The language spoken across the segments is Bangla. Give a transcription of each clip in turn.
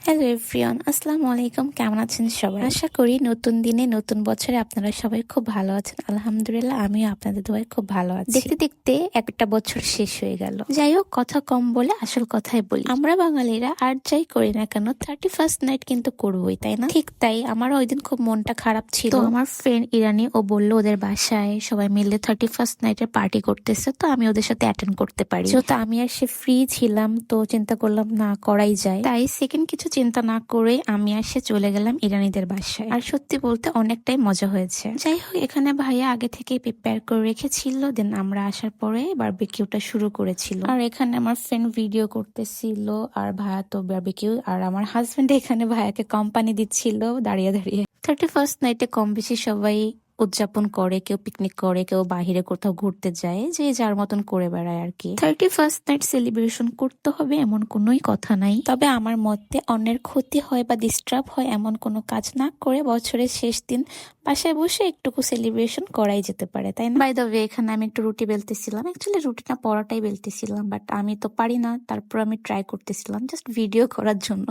হ্যালো এভরিওয়ান, আসসালামু আলাইকুম। কেমন আছেন সবাই? আশা করি নতুন দিনে নতুন বছরে আপনারা সবাই খুব ভালো আছেন। আলহামদুলিল্লাহ, আমিও আপনাদের দোয়ায় খুব ভালো আছি। দেখতে দেখতে একটা বছর শেষ হয়ে গেল। যাই হোক, কথা কম বলে আসল কথাই বলি। আমরা বাঙালিরা আর যাই করি না কেন 31st নাইট কিন্তু করবোই, তাই না? ঠিক তাই, আমার ওই দিন খুব মনটা খারাপ ছিল। তো আমার ফ্রেন্ড ইরানি ও বললো ওদের বাসায় সবাই মিলে 31st নাইটের পার্টি করতেছে, তো আমি ওদের সাথে অ্যাটেন্ড করতে পারি। যেহেতু আমি আর সে ফ্রি ছিলাম, তো চিন্তা করলাম না করাই যায়। তাই সেকেন্ড কিছু চিন্তা না করে আমি আর সে চলে গেলাম ইরানিদের বাসায়। আর সত্যি বলতে অনেকটাই মজা হয়েছে। যাই হোক, এখানে ভাইয়া আগে থেকে প্রিপেয়ার করে রেখেছিল, দেন আমরা আসার পরে বারবিকিউটা শুরু করেছিল। আর এখানে আমার ফ্রেন্ড ভিডিও করতেছিল, আর ভাইয়া তো বারবিকিউ, আর আমার হাজবেন্ড এখানে ভাইয়াকে কোম্পানি দিচ্ছিল দাঁড়িয়ে দাঁড়িয়ে। 31st নাইটে কম বেশি সবাই উদযাপন করে, কেউ পিকনিক করে, কেউ বাহিরে কোথাও ঘুরতে যায়, যে যার মতন করে বেড়ায় আর কি। 31st নাইট সেলিব্রেশন করতে হবে এমন কোনোই কথা নাই, তবে আমার মতে অন্যের ক্ষতি হয় বা ডিস্টার্ব হয় এমন কোনো কাজ না করে বছরের শেষ দিন বাসায় বসে একটুকু সেলিব্রেশন করাই যেতে পারে, তাই না? বাই দ্য ওয়ে, এখানে আমি একটু রুটি বেলতেছিলাম। অ্যাকচুয়ালি রুটিটা পরাটাই বেলতেছিলাম, বাট আমি তো পারি না, তারপর আমি ট্রাই করতেছিলাম জাস্ট ভিডিও করার জন্য।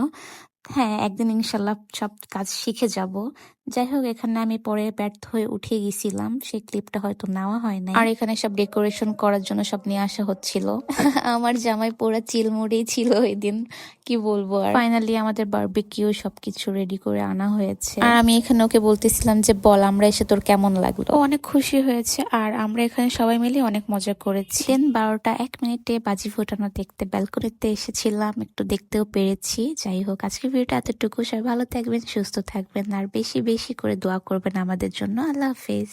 হ্যাঁ, একদিন ইনশাল্লাহ সব কাজ শিখে যাব। যাই হোক, এখানে আমি পরে ব্যর্থ হয়ে উঠে গেছিলাম, সেই ক্লিপটা হয়তো নেওয়া হয় নাই। আর এখানে সব ডেকোরেশন করার জন্য সব নিয়ে আসা হচ্ছিল। আমার জামাই পুরা চিলমুড়ি ছিল ওই দিন, কি বলবো। আর ফাইনালি আমাদের বারবিকিউ সবকিছু রেডি করে আনা হয়েছে। আর আমি এখানে ওকে বলতেছিলাম যে বল আমরা এসে তোর কেমন লাগলো। ও অনেক খুশি হয়েছে, আর আমরা এখানে সবাই মিলে অনেক মজা করেছি। দেন 12টা 1 মিনিটে বাজি ফোটানো দেখতে ব্যালকনিতে এসেছিলাম, একটু দেখতেও পেরেছি। যাই হোক, আজকে ভিডিওটা এতটুকু। সবাই ভালো থাকবেন, সুস্থ থাকবেন, আর বেশি বেশি করে দোয়া করবেন আমাদের জন্য। আল্লাহ হাফেজ।